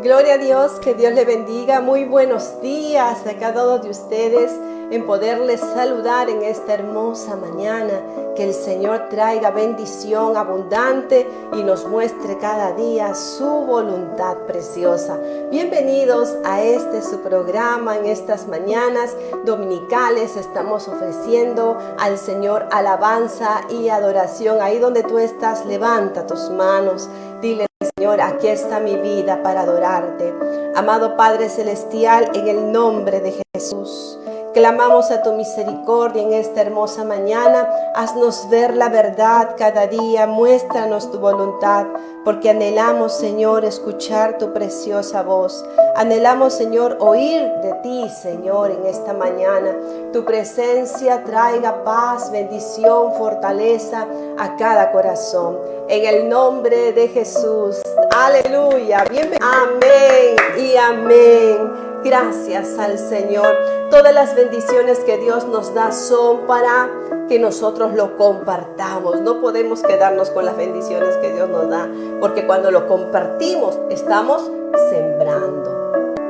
Gloria a Dios, que Dios le bendiga. Muy buenos días a cada uno de ustedes en poderles saludar en esta hermosa mañana. Que el Señor traiga bendición abundante y nos muestre cada día su voluntad preciosa. Bienvenidos a su programa en estas mañanas dominicales. Estamos ofreciendo al Señor alabanza y adoración. Ahí donde tú estás, levanta tus manos. Dile: Señor, aquí está mi vida para adorarte. Amado Padre Celestial, en el nombre de Jesús, clamamos a tu misericordia en esta hermosa mañana. Haznos ver la verdad cada día. Muéstranos tu voluntad, porque anhelamos, Señor, escuchar tu preciosa voz. Anhelamos, Señor, oír de ti, Señor, en esta mañana. Tu presencia traiga paz, bendición, fortaleza a cada corazón. En el nombre de Jesús. Aleluya. Bienvenido. Amén y amén. Gracias al Señor. Todas las bendiciones que Dios nos da son para que nosotros lo compartamos. No podemos quedarnos con las bendiciones que Dios nos da, porque cuando lo compartimos estamos sembrando.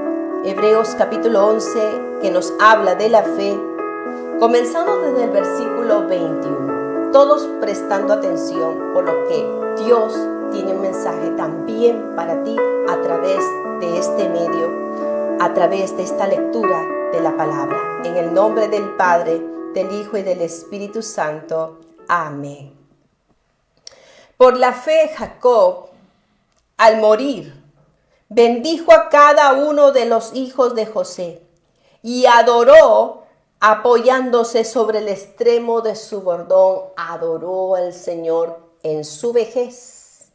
Hebreos capítulo 11, que nos habla de la fe, comenzando desde el versículo 21. Todos prestando atención, por lo que Dios tiene un mensaje también para ti a través de este medio, a través de esta lectura de la palabra. En el nombre del Padre, del Hijo y del Espíritu Santo. Amén. Por la fe, Jacob, al morir, bendijo a cada uno de los hijos de José y adoró apoyándose sobre el extremo de su bordón. Adoró al Señor en su vejez.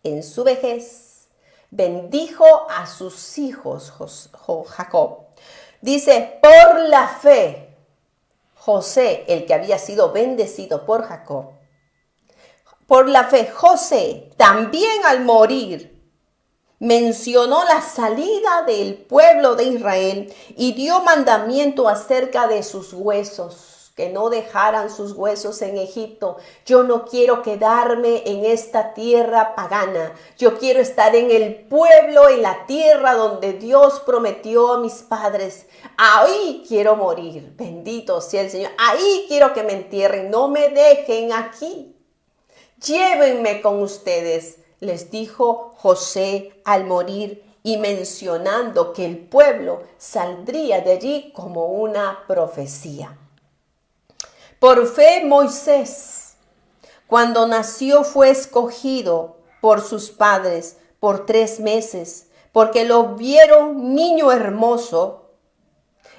En su vejez bendijo a sus hijos Jacob. Dice: por la fe, José, el que había sido bendecido por Jacob, por la fe, José, también al morir, mencionó la salida del pueblo de Israel y dio mandamiento acerca de sus huesos, que no dejaran sus huesos en Egipto. Yo no quiero quedarme en esta tierra pagana. Yo quiero estar en el pueblo, en la tierra donde Dios prometió a mis padres. Ahí quiero morir. Bendito sea el Señor. Ahí quiero que me entierren. No me dejen aquí. Llévenme con ustedes, les dijo José al morir, y mencionando que el pueblo saldría de allí como una profecía. Por fe, Moisés, cuando nació, fue escogido por sus padres por 3 meses, porque lo vieron niño hermoso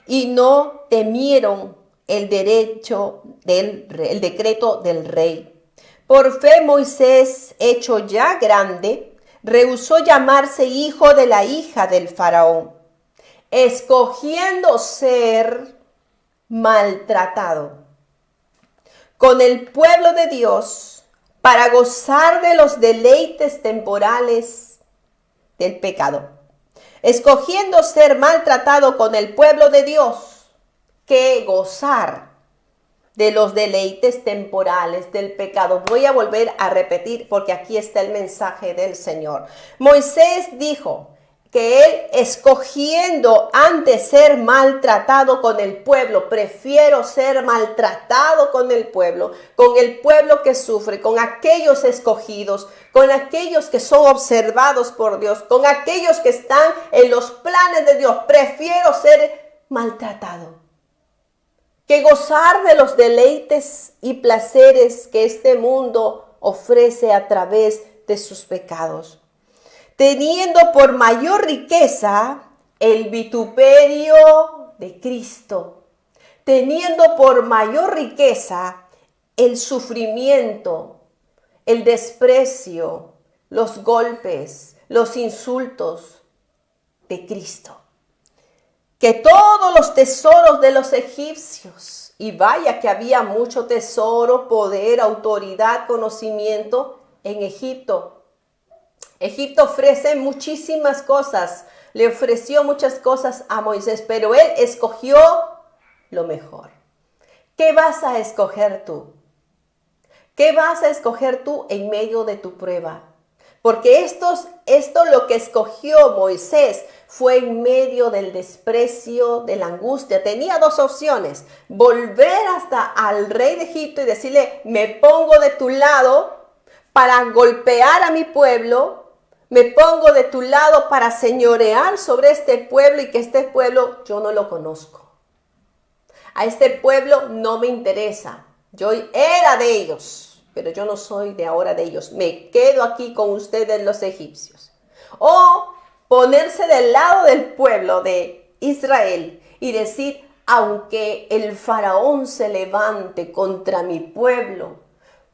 y no temieron el decreto del rey. Por fe, Moisés, hecho ya grande, rehusó llamarse hijo de la hija del faraón, escogiendo ser maltratado con el pueblo de Dios para gozar de los deleites temporales del pecado. Escogiendo ser maltratado con el pueblo de Dios que gozar de los deleites temporales del pecado. Voy a volver a repetir porque aquí está el mensaje del Señor. Moisés dijo que él, escogiendo antes ser maltratado con el pueblo, prefiero ser maltratado con el pueblo que sufre, con aquellos escogidos, con aquellos que son observados por Dios, con aquellos que están en los planes de Dios. Prefiero ser maltratado que gozar de los deleites y placeres que este mundo ofrece a través de sus pecados, teniendo por mayor riqueza el vituperio de Cristo, teniendo por mayor riqueza el sufrimiento, el desprecio, los golpes, los insultos de Cristo, que todos los tesoros de los egipcios, y vaya que había mucho tesoro, poder, autoridad, conocimiento en Egipto. Egipto ofrece muchísimas cosas, le ofreció muchas cosas a Moisés, pero él escogió lo mejor. ¿Qué vas a escoger tú? ¿Qué vas a escoger tú en medio de tu prueba? Porque esto lo que escogió Moisés fue en medio del desprecio, de la angustia. Tenía dos opciones: volver hasta al rey de Egipto y decirle, me pongo de tu lado para golpear a mi pueblo, me pongo de tu lado para señorear sobre este pueblo y que este pueblo yo no lo conozco. A este pueblo no me interesa. Yo era de ellos, pero yo no soy de ahora de ellos. Me quedo aquí con ustedes los egipcios. O ponerse del lado del pueblo de Israel y decir, aunque el faraón se levante contra mi pueblo,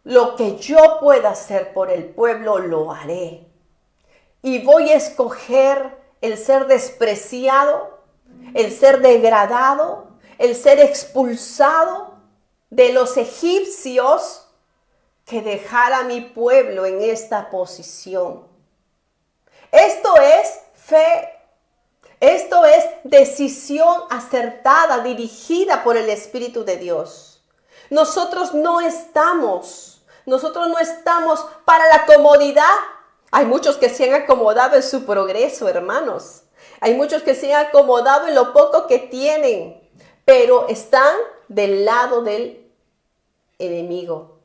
lo que yo pueda hacer por el pueblo lo haré. Y voy a escoger el ser despreciado, el ser degradado, el ser expulsado de los egipcios, que dejar a mi pueblo en esta posición. Esto es fe. Esto es decisión acertada, dirigida por el Espíritu de Dios. Nosotros no estamos para la comodidad. Hay muchos que se han acomodado en su progreso, hermanos. Hay muchos que se han acomodado en lo poco que tienen, pero están del lado del enemigo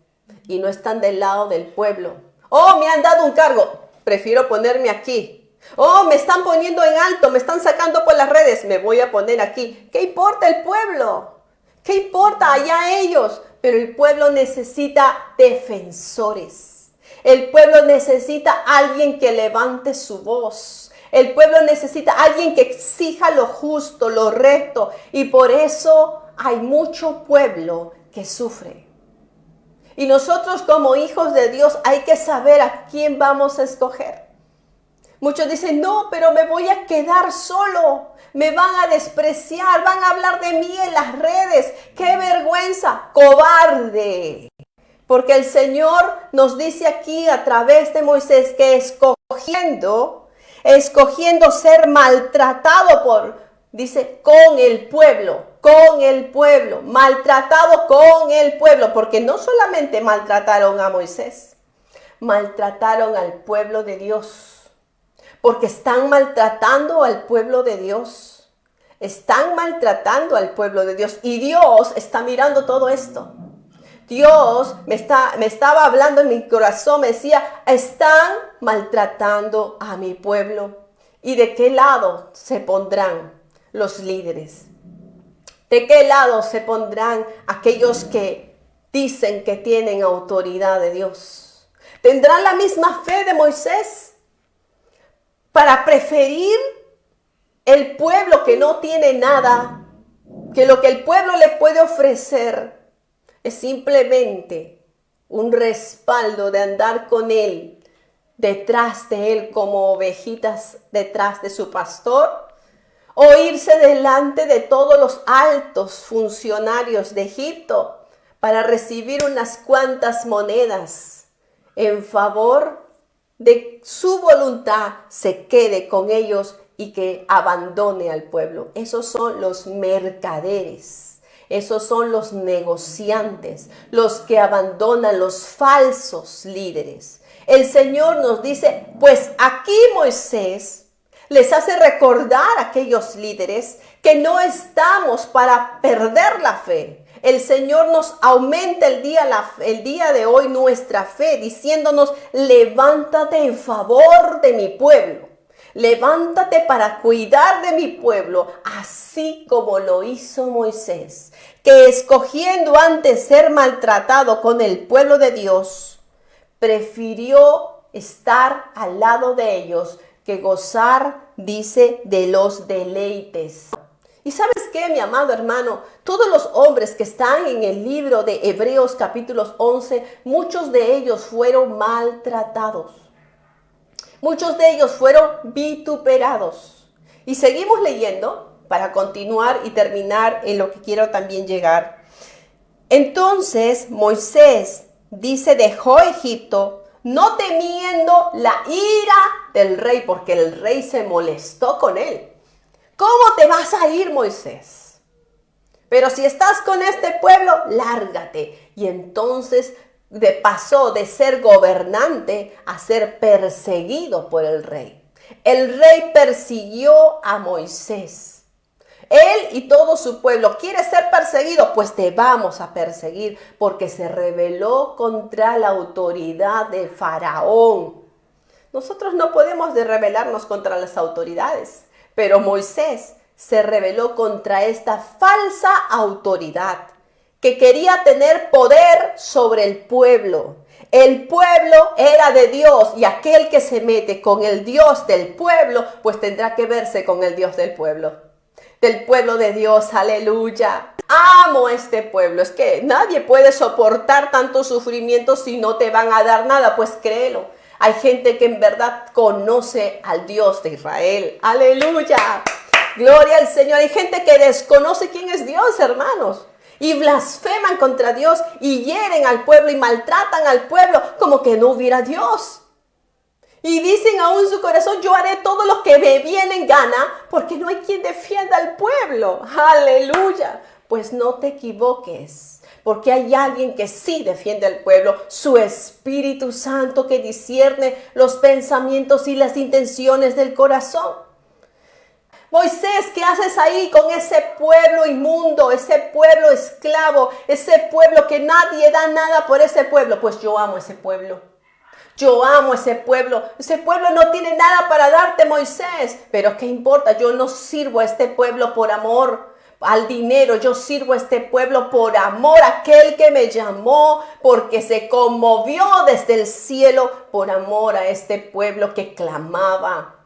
y no están del lado del pueblo. Oh, me han dado un cargo, prefiero ponerme aquí. Oh, me están poniendo en alto, me están sacando por las redes, me voy a poner aquí. ¿Qué importa el pueblo? ¿Qué importa allá ellos? Pero el pueblo necesita defensores. El pueblo necesita alguien que levante su voz. El pueblo necesita alguien que exija lo justo, lo recto. Y por eso hay mucho pueblo que sufre. Y nosotros como hijos de Dios hay que saber a quién vamos a escoger. Muchos dicen, no, pero me voy a quedar solo. Me van a despreciar, van a hablar de mí en las redes. ¡Qué vergüenza! ¡Cobarde! Porque el Señor nos dice aquí a través de Moisés que escogiendo ser maltratado con el pueblo, maltratado con el pueblo, porque no solamente maltrataron a Moisés, maltrataron al pueblo de Dios, porque están maltratando al pueblo de Dios, están maltratando al pueblo de Dios y Dios está mirando todo esto. Dios me estaba hablando en mi corazón, me decía, están maltratando a mi pueblo. ¿Y de qué lado se pondrán los líderes? ¿De qué lado se pondrán aquellos que dicen que tienen autoridad de Dios? ¿Tendrán la misma fe de Moisés para preferir el pueblo que no tiene nada, que lo que el pueblo le puede ofrecer es simplemente un respaldo de andar con él, detrás de él como ovejitas detrás de su pastor? ¿O irse delante de todos los altos funcionarios de Egipto para recibir unas cuantas monedas en favor de su voluntad, se quede con ellos y que abandone al pueblo? Esos son los mercaderes. Esos son los negociantes, los que abandonan, los falsos líderes. El Señor nos dice, pues aquí Moisés les hace recordar a aquellos líderes que no estamos para perder la fe. El Señor nos aumenta el día de hoy nuestra fe, diciéndonos, levántate en favor de mi pueblo. Levántate para cuidar de mi pueblo, así como lo hizo Moisés, que escogiendo antes ser maltratado con el pueblo de Dios, prefirió estar al lado de ellos que gozar, dice, de los deleites. ¿Y sabes qué, mi amado hermano? Todos los hombres que están en el libro de Hebreos capítulos 11, muchos de ellos fueron maltratados. Muchos de ellos fueron vituperados. Y seguimos leyendo para continuar y terminar en lo que quiero también llegar. Entonces Moisés, dice, dejó Egipto, no temiendo la ira del rey, porque el rey se molestó con él. ¿Cómo te vas a ir, Moisés? Pero si estás con este pueblo, lárgate. Y entonces pasó de ser gobernante a ser perseguido por el rey. El rey persiguió a Moisés. Él y todo su pueblo quiere ser perseguido, pues te vamos a perseguir, porque se rebeló contra la autoridad de Faraón. Nosotros no podemos rebelarnos contra las autoridades, pero Moisés se rebeló contra esta falsa autoridad que quería tener poder sobre el pueblo. El pueblo era de Dios y aquel que se mete con el Dios del pueblo, pues tendrá que verse con el Dios del pueblo de Dios, aleluya. Amo a este pueblo, es que nadie puede soportar tanto sufrimiento si no te van a dar nada, pues créelo. Hay gente que en verdad conoce al Dios de Israel, aleluya. Gloria al Señor. Hay gente que desconoce quién es Dios, hermanos, y blasfeman contra Dios y hieren al pueblo y maltratan al pueblo como que no hubiera Dios. Y dicen aún en su corazón, yo haré todo lo que me viene en gana, porque no hay quien defienda al pueblo. Aleluya. Pues no te equivoques, porque hay alguien que sí defiende al pueblo, su Espíritu Santo que discierne los pensamientos y las intenciones del corazón. Moisés, ¿qué haces ahí con ese pueblo inmundo, ese pueblo esclavo, ese pueblo que nadie da nada por ese pueblo? Pues yo amo ese pueblo. Yo amo ese pueblo. Ese pueblo no tiene nada para darte, Moisés. Pero ¿qué importa? Yo no sirvo a este pueblo por amor al dinero. Yo sirvo a este pueblo por amor a aquel que me llamó, porque se conmovió desde el cielo por amor a este pueblo que clamaba.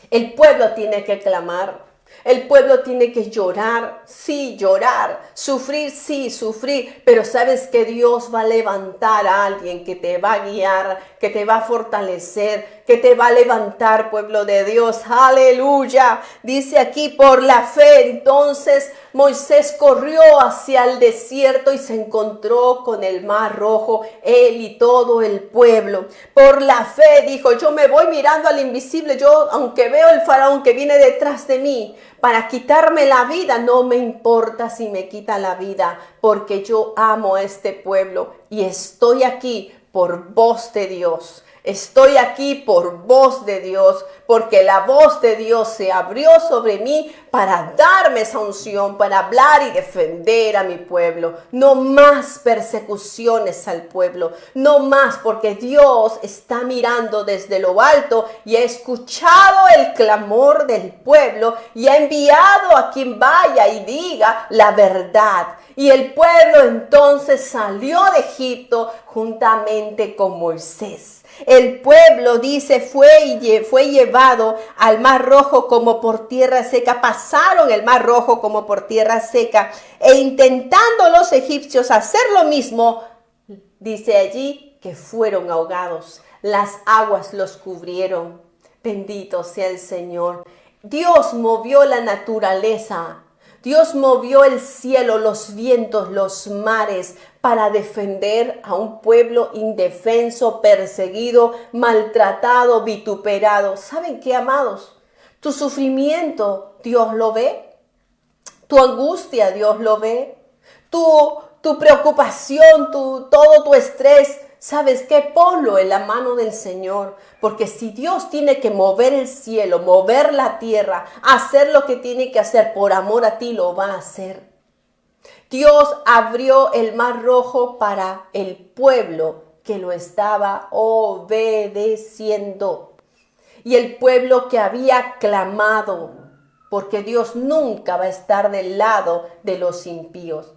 El pueblo tiene que clamar. El pueblo tiene que llorar, sí, llorar, sufrir, sí, sufrir, pero sabes que Dios va a levantar a alguien que te va a guiar, que te va a fortalecer, que te va a levantar, pueblo de Dios, aleluya. Dice aquí, por la fe, entonces Moisés corrió hacia el desierto y se encontró con el mar rojo, él y todo el pueblo. Por la fe dijo, yo me voy mirando al invisible, yo aunque veo el faraón que viene detrás de mí, para quitarme la vida, no me importa si me quita la vida, porque yo amo a este pueblo y estoy aquí por voz de Dios. Estoy aquí por voz de Dios, porque la voz de Dios se abrió sobre mí para darme esa unción, para hablar y defender a mi pueblo. No más persecuciones al pueblo, no más, porque Dios está mirando desde lo alto y ha escuchado el clamor del pueblo y ha enviado a quien vaya y diga la verdad. Y el pueblo entonces salió de Egipto juntamente con Moisés. El pueblo, dice, fue llevado al mar rojo como por tierra seca. Pasaron el mar rojo como por tierra seca. E intentando los egipcios hacer lo mismo, dice allí que fueron ahogados. Las aguas los cubrieron. Bendito sea el Señor. Dios movió la naturaleza. Dios movió el cielo, los vientos, los mares para defender a un pueblo indefenso, perseguido, maltratado, vituperado. ¿Saben qué, amados? Tu sufrimiento, Dios lo ve. Tu angustia, Dios lo ve. Tu preocupación, todo tu estrés, ¿sabes qué? Ponlo en la mano del Señor, porque si Dios tiene que mover el cielo, mover la tierra, hacer lo que tiene que hacer por amor a ti, lo va a hacer. Dios abrió el mar rojo para el pueblo que lo estaba obedeciendo. Y el pueblo que había clamado, porque Dios nunca va a estar del lado de los impíos.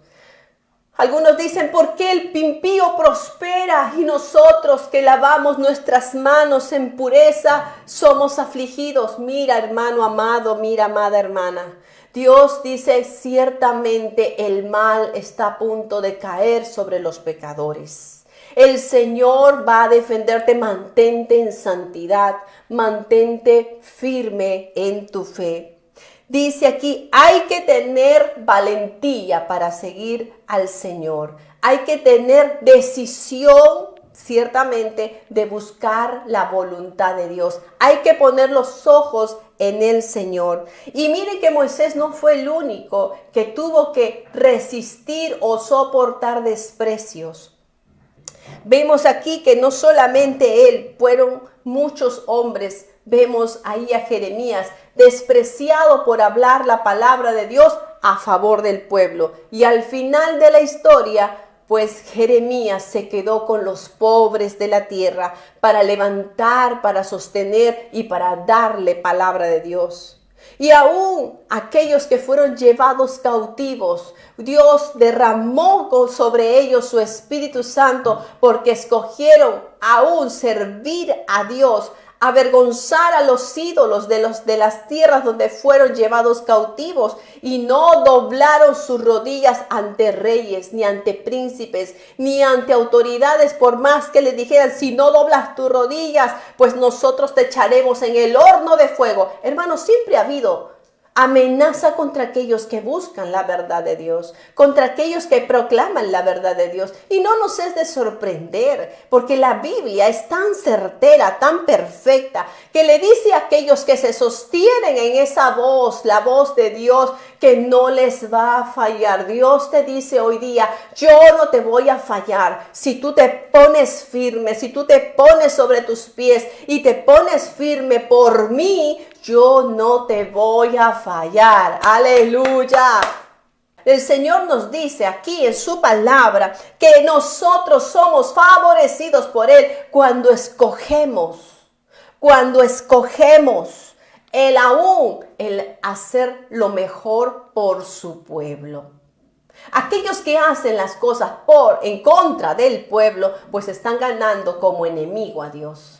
Algunos dicen, ¿por qué el impío prospera y nosotros que lavamos nuestras manos en pureza somos afligidos? Mira, hermano amado, mira, amada hermana. Dios dice, ciertamente el mal está a punto de caer sobre los pecadores. El Señor va a defenderte, mantente en santidad, mantente firme en tu fe. Dice aquí, hay que tener valentía para seguir al Señor. Hay que tener decisión, ciertamente, de buscar la voluntad de Dios. Hay que poner los ojos en el Señor. Y miren que Moisés no fue el único que tuvo que resistir o soportar desprecios. Vemos aquí que no solamente él, fueron muchos hombres. Vemos ahí a Jeremías despreciado por hablar la palabra de Dios a favor del pueblo. Y al final de la historia, pues Jeremías se quedó con los pobres de la tierra para levantar, para sostener y para darle palabra de Dios. Y aún aquellos que fueron llevados cautivos, Dios derramó sobre ellos su Espíritu Santo porque escogieron aún servir a Dios, avergonzar a los ídolos de las tierras donde fueron llevados cautivos y no doblaron sus rodillas ante reyes, ni ante príncipes, ni ante autoridades, por más que les dijeran, si no doblas tus rodillas, pues nosotros te echaremos en el horno de fuego. Hermanos, siempre ha habido amenaza contra aquellos que buscan la verdad de Dios, contra aquellos que proclaman la verdad de Dios. Y no nos es de sorprender, porque la Biblia es tan certera, tan perfecta, que le dice a aquellos que se sostienen en esa voz, la voz de Dios, que no les va a fallar. Dios te dice hoy día, yo no te voy a fallar. Si tú te pones firme, si tú te pones sobre tus pies y te pones firme por mí, yo no te voy a fallar. Aleluya. El Señor nos dice aquí en su palabra que nosotros somos favorecidos por Él cuando escogemos el hacer lo mejor por su pueblo. Aquellos que hacen las cosas en contra del pueblo, pues están ganando como enemigo a Dios.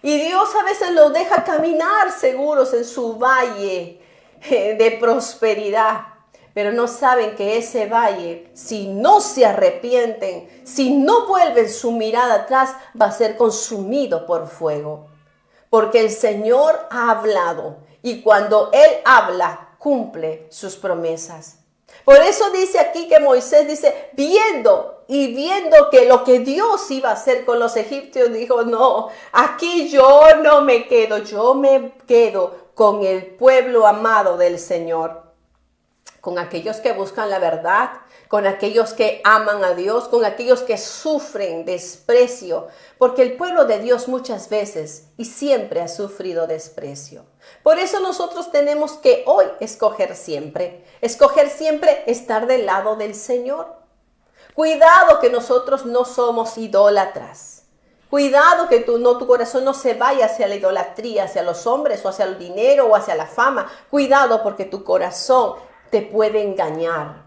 Y Dios a veces los deja caminar seguros en su valle de prosperidad. Pero no saben que ese valle, si no se arrepienten, si no vuelven su mirada atrás, va a ser consumido por fuego. Porque el Señor ha hablado y cuando Él habla, cumple sus promesas. Por eso dice aquí que Moisés dice, viendo que lo que Dios iba a hacer con los egipcios, dijo, no, aquí yo no me quedo, yo me quedo con el pueblo amado del Señor, con aquellos que buscan la verdad, con aquellos que aman a Dios, con aquellos que sufren desprecio, porque el pueblo de Dios muchas veces y siempre ha sufrido desprecio. Por eso nosotros tenemos que hoy escoger siempre estar del lado del Señor. Cuidado que nosotros no somos idólatras. Cuidado que tu corazón no se vaya hacia la idolatría, hacia los hombres o hacia el dinero o hacia la fama. Cuidado porque tu corazón te puede engañar.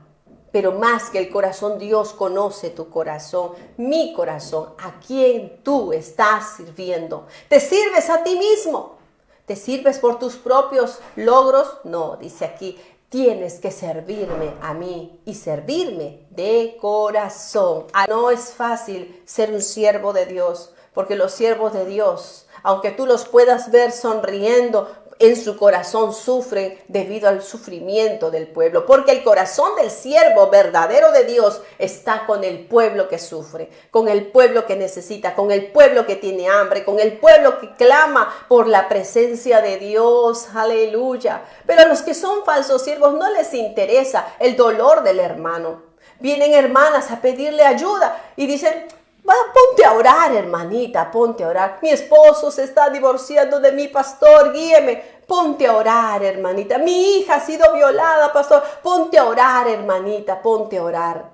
Pero más que el corazón, Dios conoce tu corazón, mi corazón, a quien tú estás sirviendo. ¿Te sirves a ti mismo? ¿Te sirves por tus propios logros? No, dice aquí, tienes que servirme a mí y servirme de corazón. No es fácil ser un siervo de Dios, porque los siervos de Dios, aunque tú los puedas ver sonriendo, en su corazón sufren debido al sufrimiento del pueblo, porque el corazón del siervo verdadero de Dios está con el pueblo que sufre, con el pueblo que necesita, con el pueblo que tiene hambre, con el pueblo que clama por la presencia de Dios. Aleluya. Pero a los que son falsos siervos no les interesa el dolor del hermano. Vienen hermanas a pedirle ayuda y dicen, ponte a orar, hermanita, ponte a orar. Mi esposo se está divorciando de mi pastor, guíeme. Ponte a orar, hermanita. Mi hija ha sido violada, pastor. Ponte a orar, hermanita, ponte a orar.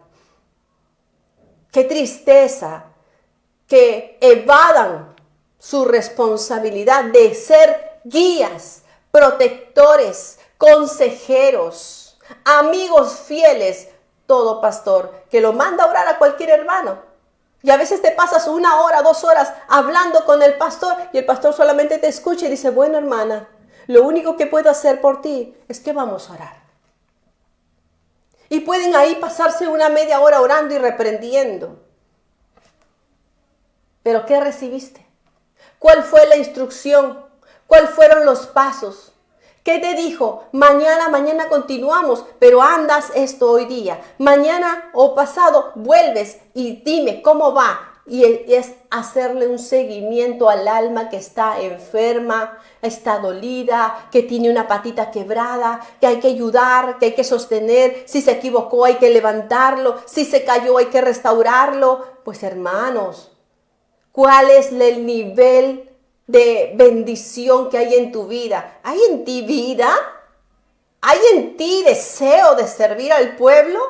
Qué tristeza que evadan su responsabilidad de ser guías, protectores, consejeros, amigos fieles. Todo pastor que lo manda a orar a cualquier hermano. Y a veces te pasas 1 hora, 2 horas hablando con el pastor y el pastor solamente te escucha y dice, bueno, hermana, lo único que puedo hacer por ti es que vamos a orar. Y pueden ahí pasarse 1 media hora orando y reprendiendo. ¿Pero qué recibiste? ¿Cuál fue la instrucción? ¿Cuáles fueron los pasos? ¿Qué te dijo? Mañana continuamos, pero andas esto hoy día. Mañana o pasado vuelves y dime cómo va. y es hacerle un seguimiento al alma que está enferma, está dolida, que tiene una patita quebrada, que hay que ayudar, que hay que sostener. Si se equivocó hay que levantarlo, si se cayó hay que restaurarlo. Pues hermanos, ¿cuál es el nivel de bendición que hay en tu vida? ¿Hay en ti vida? ¿Hay en ti deseo de servir al pueblo?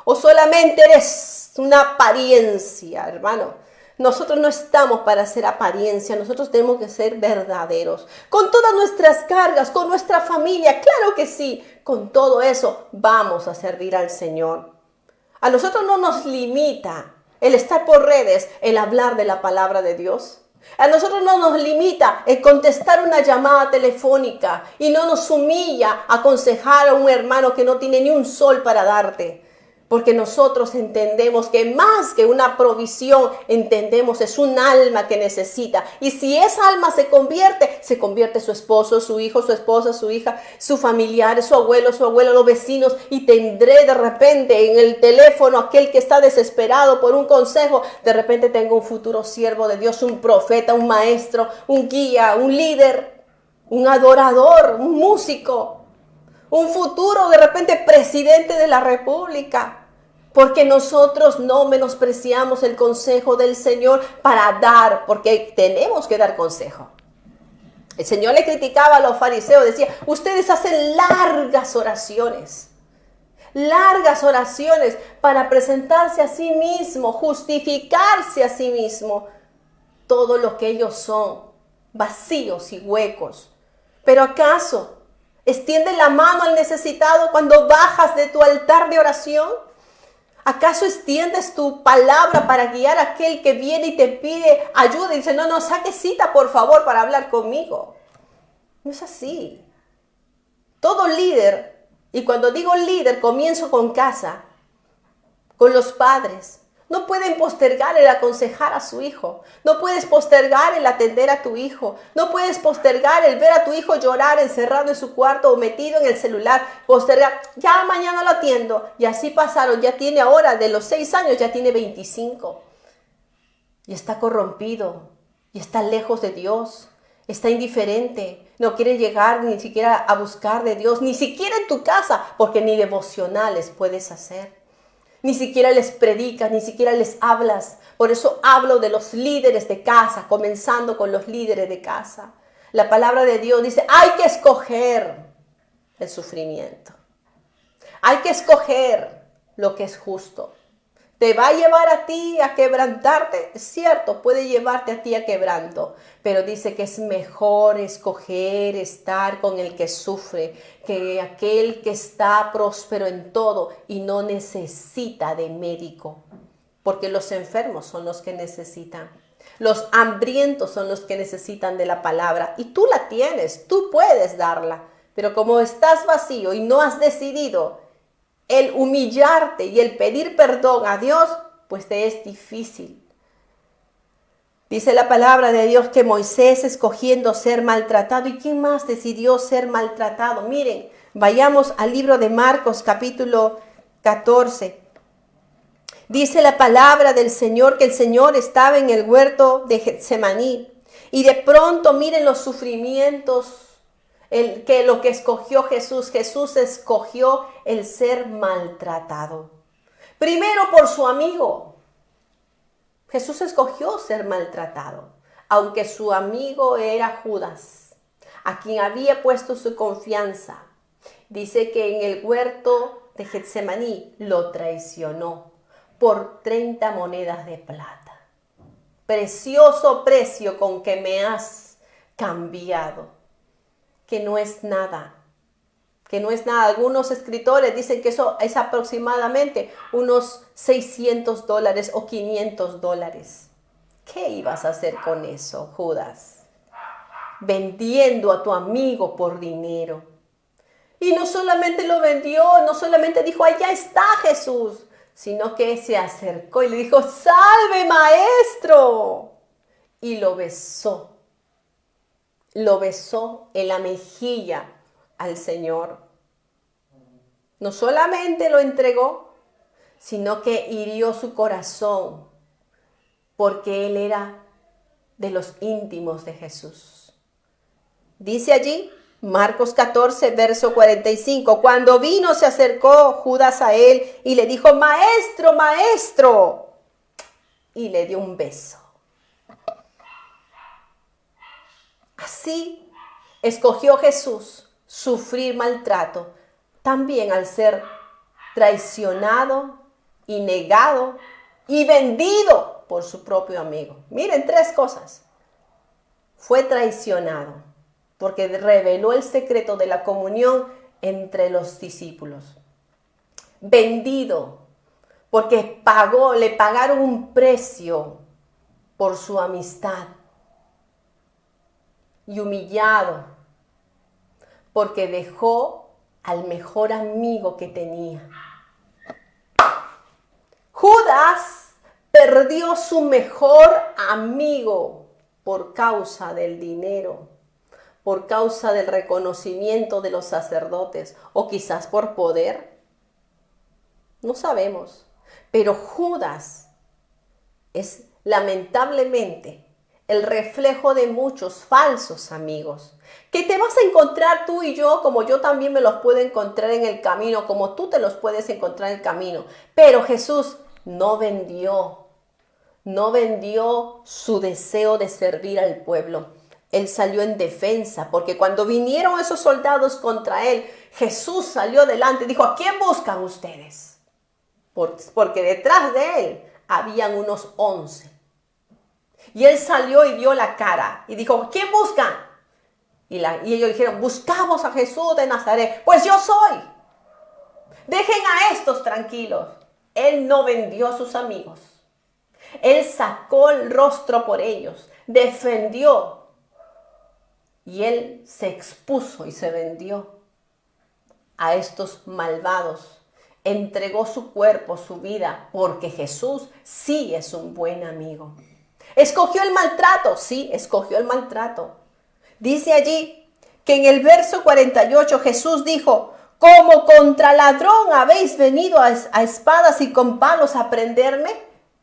¿O solamente eres una apariencia, hermano? Nosotros no estamos para hacer apariencia, nosotros tenemos que ser verdaderos. Con todas nuestras cargas, con nuestra familia, claro que sí, con todo eso vamos a servir al Señor. A nosotros no nos limita el estar por redes, el hablar de la palabra de Dios. A nosotros no nos limita el contestar una llamada telefónica y no nos humilla aconsejar a un hermano que no tiene ni un sol para darte. Porque nosotros entendemos que más que una provisión, entendemos es un alma que necesita. Y si esa alma se convierte su esposo, su hijo, su esposa, su hija, su familiar, su abuelo, los vecinos. Y tendré de repente en el teléfono aquel que está desesperado por un consejo. De repente tengo un futuro siervo de Dios, un profeta, un maestro, un guía, un líder, un adorador, un músico. Un futuro de repente presidente de la República. Porque nosotros no menospreciamos el consejo del Señor para dar, porque tenemos que dar consejo. El Señor le criticaba a los fariseos, decía, ustedes hacen largas oraciones para presentarse a sí mismo, justificarse a sí mismo. Todo lo que ellos son, vacíos y huecos. Pero ¿acaso extiende la mano al necesitado cuando bajas de tu altar de oración? ¿Acaso extiendes tu palabra para guiar a aquel que viene y te pide ayuda y dice, no, saque cita por favor para hablar conmigo? No es así. Todo líder, y cuando digo líder comienzo con casa, con los padres. No pueden postergar el aconsejar a su hijo. No puedes postergar el atender a tu hijo. No puedes postergar el ver a tu hijo llorar encerrado en su cuarto o metido en el celular. Postergar, ya mañana lo atiendo. Y así pasaron, ya tiene ahora de los 6 años, ya tiene 25. Y está corrompido. Y está lejos de Dios. Está indiferente. No quiere llegar ni siquiera a buscar de Dios. Ni siquiera en tu casa, porque ni devocionales puedes hacer. Ni siquiera les predicas, ni siquiera les hablas. Por eso hablo de los líderes de casa, comenzando con los líderes de casa. La palabra de Dios dice, hay que escoger el sufrimiento. Hay que escoger lo que es justo. ¿Te va a llevar a ti a quebrantarte? Es cierto, puede llevarte a ti a quebranto, pero dice que es mejor escoger estar con el que sufre que aquel que está próspero en todo y no necesita de médico, porque los enfermos son los que necesitan. Los hambrientos son los que necesitan de la palabra y tú la tienes, tú puedes darla, pero como estás vacío y no has decidido el humillarte y el pedir perdón a Dios, pues te es difícil. Dice la palabra de Dios que Moisés escogiendo ser maltratado. ¿Y quién más decidió ser maltratado? Miren, vayamos al libro de Marcos capítulo 14. Dice la palabra del Señor que el Señor estaba en el huerto de Getsemaní. Y de pronto miren los sufrimientos. Lo que escogió Jesús escogió el ser maltratado. Primero por su amigo. Jesús escogió ser maltratado, aunque su amigo era Judas, a quien había puesto su confianza. Dice que en el huerto de Getsemaní lo traicionó por 30 monedas de plata. Precioso precio con que me has cambiado. Que no es nada. Algunos escritores dicen que eso es aproximadamente unos $600 o $500. ¿Qué ibas a hacer con eso, Judas? Vendiendo a tu amigo por dinero. Y no solamente lo vendió, no solamente dijo, allá está Jesús, sino que se acercó y le dijo, ¡salve, maestro! Y lo besó. Lo besó en la mejilla al Señor. No solamente lo entregó, sino que hirió su corazón. porque él era de los íntimos de Jesús. Dice allí, Marcos 14, verso 45, cuando vino se acercó Judas a él y le dijo, maestro, maestro, y le dio un beso. Así escogió Jesús sufrir maltrato, también al ser traicionado y negado y vendido por su propio amigo. Miren, 3 cosas. Fue traicionado porque reveló el secreto de la comunión entre los discípulos. Vendido porque le pagaron un precio por su amistad. Y humillado porque dejó al mejor amigo que tenía. Judas perdió su mejor amigo por causa del dinero, por causa del reconocimiento de los sacerdotes o quizás por poder. No sabemos. Pero Judas es lamentablemente el reflejo de muchos falsos amigos, que te vas a encontrar tú y yo, como yo también me los puedo encontrar en el camino, como tú te los puedes encontrar en el camino. Pero Jesús no vendió su deseo de servir al pueblo. Él salió en defensa, porque cuando vinieron esos soldados contra él, Jesús salió delante y dijo, ¿a quién buscan ustedes? Porque detrás de él habían unos 11. Y él salió y dio la cara y dijo, ¿quién buscan? Y ellos dijeron, buscamos a Jesús de Nazaret. Pues yo soy. Dejen a estos tranquilos. Él no vendió a sus amigos. Él sacó el rostro por ellos, defendió. Y él se expuso y se vendió a estos malvados. Entregó su cuerpo, su vida, porque Jesús sí es un buen amigo. ¿Escogió el maltrato? Sí, escogió el maltrato. Dice allí que en el verso 48 Jesús dijo, como contra ladrón habéis venido a espadas y con palos a prenderme.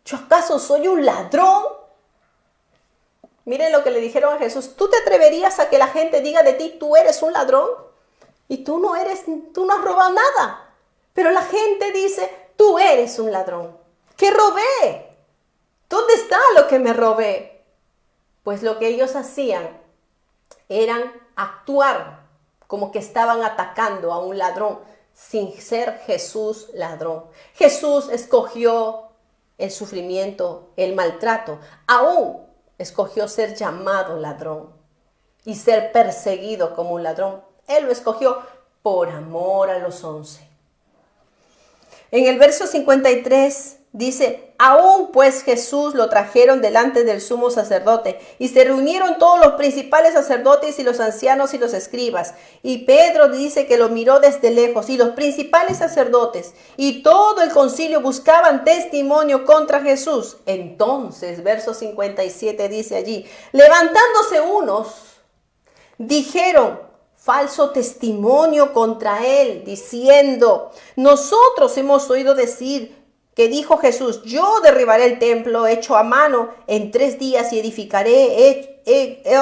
¿Yo acaso soy un ladrón? Miren lo que le dijeron a Jesús. ¿Tú te atreverías a que la gente diga de ti, tú eres un ladrón? Y tú no has robado nada. Pero la gente dice, tú eres un ladrón. ¿Qué robé? ¿Dónde está lo que me robé? Pues lo que ellos hacían eran actuar como que estaban atacando a un ladrón sin ser Jesús ladrón. Jesús escogió el sufrimiento, el maltrato. Aún escogió ser llamado ladrón y ser perseguido como un ladrón. Él lo escogió por amor a los 11. En el verso 53 dice, aún pues Jesús lo trajeron delante del sumo sacerdote y se reunieron todos los principales sacerdotes y los ancianos y los escribas. Y Pedro dice que lo miró desde lejos y los principales sacerdotes y todo el concilio buscaban testimonio contra Jesús. Entonces, verso 57 dice allí, levantándose unos, dijeron, falso testimonio contra él, diciendo, nosotros hemos oído decir que dijo Jesús, yo derribaré el templo hecho a mano en 3 días y edificaré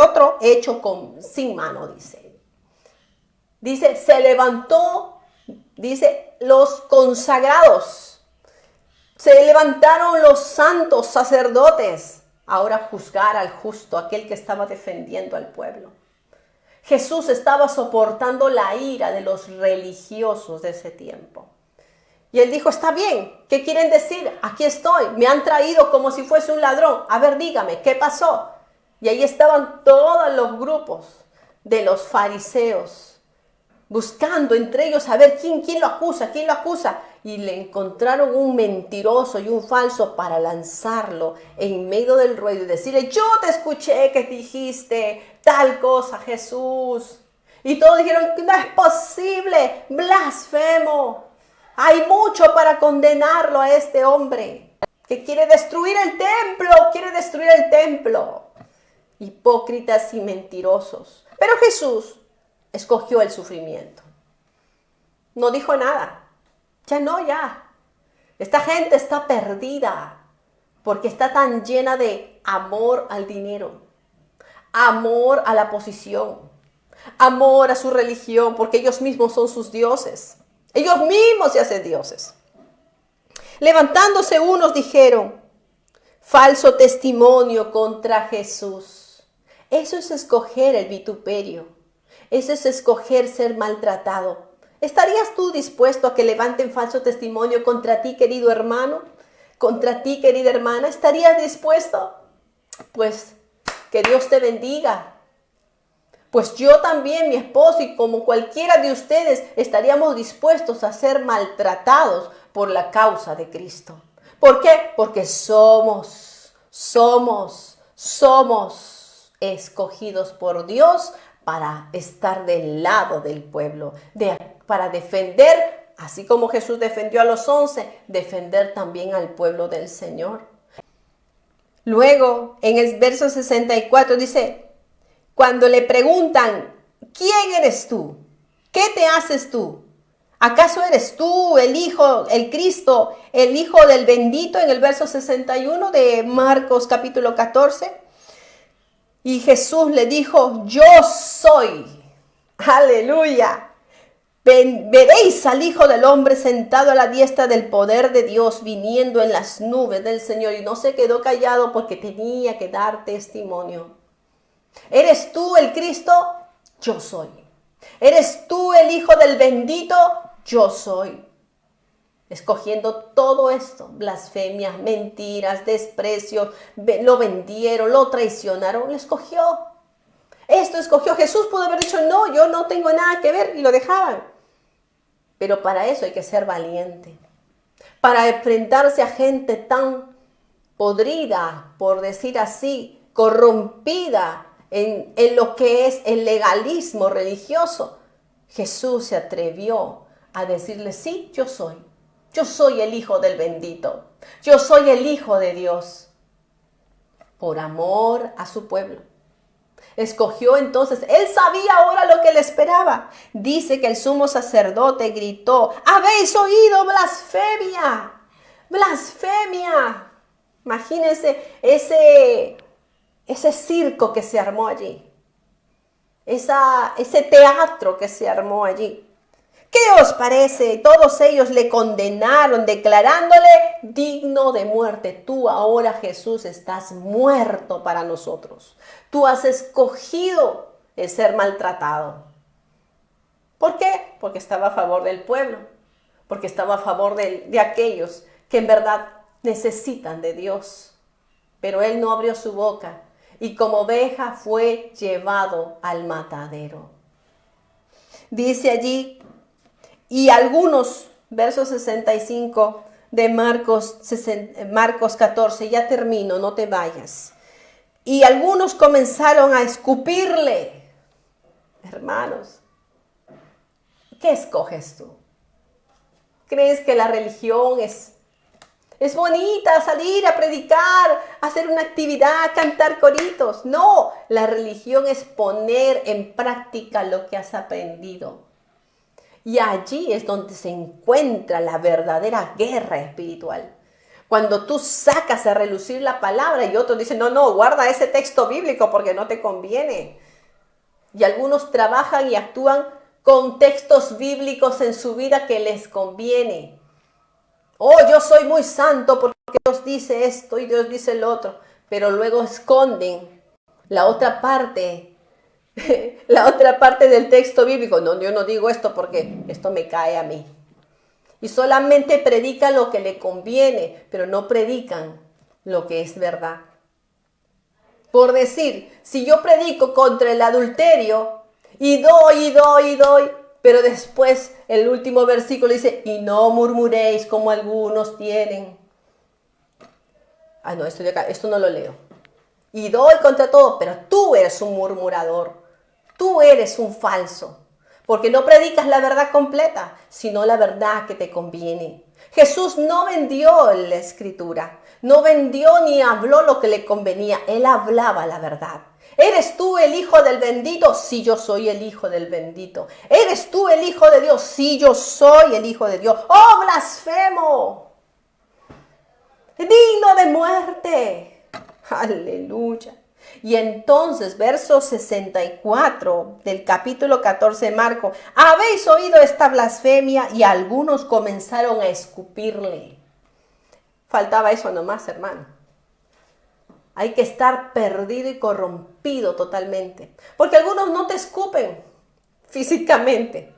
otro hecho sin mano, dice. Dice, se levantó, dice, los consagrados, se levantaron los santos sacerdotes, ahora a juzgar al justo, aquel que estaba defendiendo al pueblo. Jesús estaba soportando la ira de los religiosos de ese tiempo. Y él dijo, está bien, ¿qué quieren decir? Aquí estoy, me han traído como si fuese un ladrón. A ver, dígame, ¿qué pasó? Y ahí estaban todos los grupos de los fariseos, buscando entre ellos a ver quién lo acusa, quién lo acusa. Y le encontraron un mentiroso y un falso para lanzarlo en medio del ruedo y decirle, yo te escuché que dijiste tal cosa, Jesús. Y todos dijeron, no es posible, blasfemo. Hay mucho para condenarlo a este hombre que quiere destruir el templo, Hipócritas y mentirosos. Pero Jesús escogió el sufrimiento. No dijo nada. Ya. Esta gente está perdida. porque está tan llena de amor al dinero, amor a la posición, amor a su religión, porque ellos mismos son sus dioses. Ellos mismos se hacen dioses. Levantándose unos dijeron, falso testimonio contra Jesús. Eso es escoger el vituperio. Eso es escoger ser maltratado. ¿Estarías tú dispuesto a que levanten falso testimonio contra ti, querido hermano? ¿Contra ti, querida hermana? ¿Estarías dispuesto? Pues que Dios te bendiga. Pues yo también, mi esposo y como cualquiera de ustedes, estaríamos dispuestos a ser maltratados por la causa de Cristo. ¿Por qué? Porque somos escogidos por Dios para estar del lado del pueblo, para defender, así como Jesús defendió a los 11, defender también al pueblo del Señor. Luego, en el verso 64 dice, cuando le preguntan, ¿quién eres tú? ¿Qué te haces tú? ¿Acaso eres tú el Hijo, el Cristo, el Hijo del bendito? En el verso 61 de Marcos capítulo 14. Y Jesús le dijo, yo soy. Aleluya. Veréis al Hijo del Hombre sentado a la diestra del poder de Dios, viniendo en las nubes del Señor. Y no se quedó callado porque tenía que dar testimonio. ¿Eres tú el Cristo? Yo soy. ¿Eres tú el Hijo del bendito? Yo soy. Escogiendo todo esto, blasfemias, mentiras, desprecios, lo vendieron, lo traicionaron, lo escogió. Esto escogió. Jesús pudo haber dicho, no, yo no tengo nada que ver, y lo dejaban. Pero para eso hay que ser valiente. Para enfrentarse a gente tan podrida, por decir así, corrompida en lo que es el legalismo religioso. Jesús se atrevió a decirle, sí, yo soy. Yo soy el Hijo del bendito. Yo soy el Hijo de Dios. Por amor a su pueblo. Escogió entonces, él sabía ahora lo que le esperaba. Dice que el sumo sacerdote gritó, ¿habéis oído blasfemia? Blasfemia. Imagínense ese circo que se armó allí. Ese teatro que se armó allí. ¿Qué os parece? Todos ellos le condenaron, declarándole digno de muerte. Tú ahora, Jesús, estás muerto para nosotros. Tú has escogido el ser maltratado. ¿Por qué? Porque estaba a favor del pueblo. Porque estaba a favor de aquellos que en verdad necesitan de Dios. Pero él no abrió su boca. Y como oveja fue llevado al matadero. Dice allí, y algunos, versos 65 de Marcos 14, ya termino, no te vayas. Y algunos comenzaron a escupirle. Hermanos, ¿qué escoges tú? ¿Crees que la religión es bonita, salir a predicar, hacer una actividad, cantar coritos? No, la religión es poner en práctica lo que has aprendido. Y allí es donde se encuentra la verdadera guerra espiritual. Cuando tú sacas a relucir la palabra y otros dicen, no, guarda ese texto bíblico porque no te conviene. Y algunos trabajan y actúan con textos bíblicos en su vida que les conviene. Oh, yo soy muy santo porque Dios dice esto y Dios dice el otro. Pero luego esconden la otra parte. La otra parte del texto bíblico. No, yo no digo esto porque esto me cae a mí. Y solamente predican lo que le conviene, pero no predican lo que es verdad. Por decir, si yo predico contra el adulterio y doy, pero después el último versículo dice, y no murmuréis como algunos tienen. No, esto no lo leo. Y doy contra todo, pero tú eres un murmurador. Tú eres un falso, porque no predicas la verdad completa, sino la verdad que te conviene. Jesús no vendió la escritura, no vendió ni habló lo que le convenía, él hablaba la verdad. ¿Eres tú el Hijo del bendito? Sí, yo soy el Hijo del bendito. ¿Eres tú el Hijo de Dios? Sí, yo soy el Hijo de Dios. ¡Oh, blasfemo! digno de muerte. Aleluya. Y entonces, verso 64 del capítulo 14 de Marcos, habéis oído esta blasfemia, y algunos comenzaron a escupirle. Faltaba eso nomás, hermano. Hay que estar perdido y corrompido totalmente. Porque algunos no te escupen físicamente,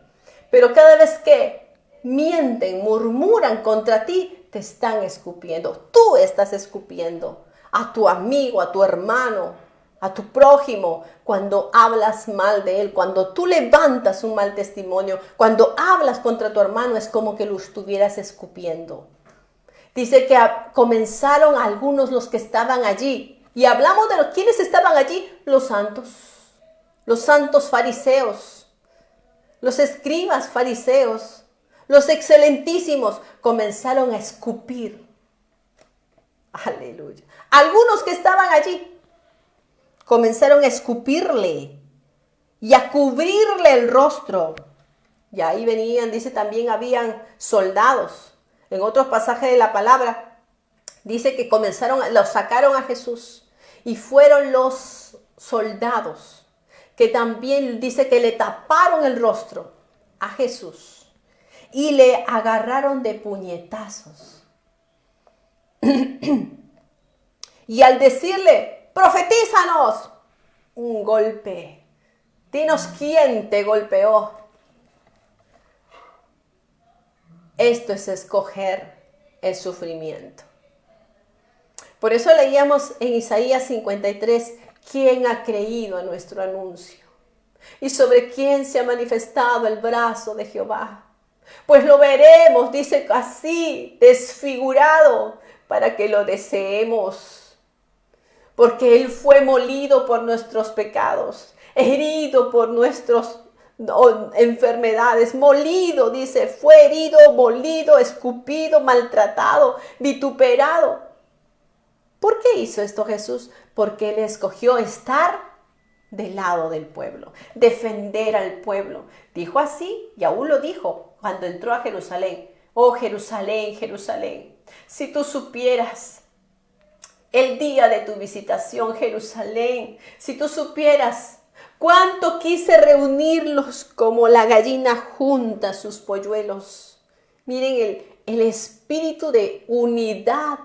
pero cada vez que mienten, murmuran contra ti, te están escupiendo. Tú estás escupiendo a tu amigo, a tu hermano, a tu prójimo, cuando hablas mal de él, cuando tú levantas un mal testimonio, cuando hablas contra tu hermano, es como que lo estuvieras escupiendo. Dice que comenzaron algunos los que estaban allí. Y hablamos de quienes estaban allí, los santos fariseos, los escribas fariseos, los excelentísimos, comenzaron a escupir. Aleluya. Algunos que estaban allí comenzaron a escupirle y a cubrirle el rostro. Y ahí venían, dice, también habían soldados. En otros pasajes de la palabra, dice que lo sacaron a Jesús. Y fueron los soldados que también dice que le taparon el rostro a Jesús y le agarraron de puñetazos. Y al decirle, profetízanos, un golpe. Dinos quién te golpeó. Esto es escoger el sufrimiento. Por eso leíamos en Isaías 53, ¿quién ha creído a nuestro anuncio? Y sobre quién se ha manifestado el brazo de Jehová. Pues lo veremos, dice así, desfigurado, para que lo deseemos. Porque Él fue molido por nuestros pecados, herido por nuestras enfermedades, molido, dice, fue herido, molido, escupido, maltratado, vituperado. ¿Por qué hizo esto Jesús? Porque Él escogió estar del lado del pueblo, defender al pueblo. Dijo así, y aún lo dijo cuando entró a Jerusalén. Oh Jerusalén, Jerusalén, si tú supieras el día de tu visitación, Jerusalén, si tú supieras cuánto quise reunirlos como la gallina junta sus polluelos. Miren el espíritu de unidad,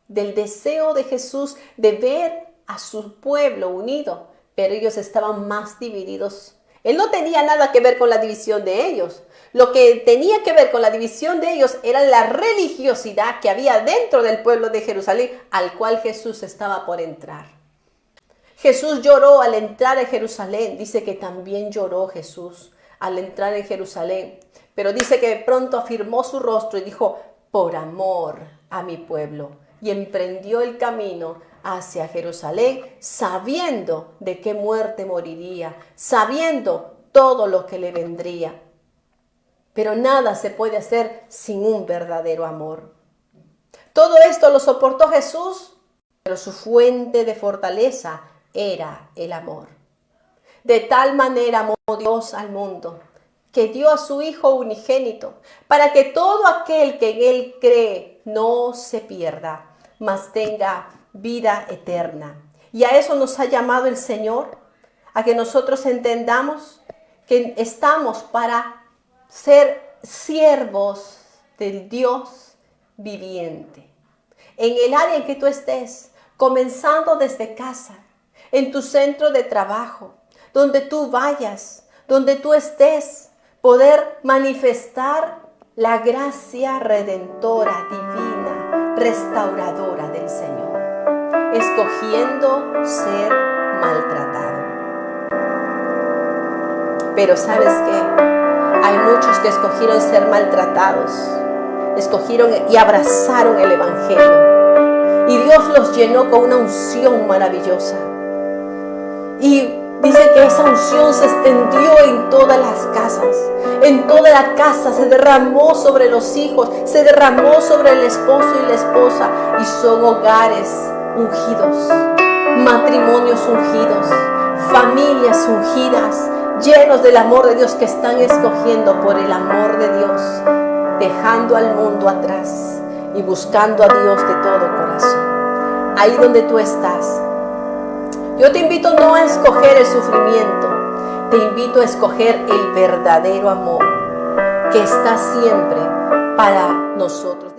del deseo de Jesús de ver a su pueblo unido, pero ellos estaban más divididos. Él no tenía nada que ver con la división de ellos. Lo que tenía que ver con la división de ellos era la religiosidad que había dentro del pueblo de Jerusalén, al cual Jesús estaba por entrar. Jesús lloró al entrar en Jerusalén. Dice que también lloró Jesús al entrar en Jerusalén. Pero dice que pronto afirmó su rostro y dijo, por amor a mi pueblo. Y emprendió el camino hacia Jerusalén, sabiendo de qué muerte moriría, sabiendo todo lo que le vendría. Pero nada se puede hacer sin un verdadero amor. Todo esto lo soportó Jesús, pero su fuente de fortaleza era el amor. De tal manera amó Dios al mundo, que dio a su Hijo unigénito, para que todo aquel que en Él cree no se pierda, mas tenga vida eterna. Y a eso nos ha llamado el Señor, a que nosotros entendamos que estamos para ser siervos del Dios viviente. En el área en que tú estés, comenzando desde casa, en tu centro de trabajo, donde tú vayas, donde tú estés, poder manifestar la gracia redentora, divina, restauradora del Señor, escogiendo ser maltratado. Pero ¿sabes qué? Hay muchos que escogieron ser maltratados, escogieron y abrazaron el Evangelio. Y Dios los llenó con una unción maravillosa. Y dice que esa unción se extendió en todas las casas. En toda la casa se derramó sobre los hijos, se derramó sobre el esposo y la esposa. Y son hogares ungidos, matrimonios ungidos, familias ungidas, llenos del amor de Dios, que están escogiendo por el amor de Dios, dejando al mundo atrás y buscando a Dios de todo corazón. Ahí donde tú estás, yo te invito no a escoger el sufrimiento, te invito a escoger el verdadero amor que está siempre para nosotros.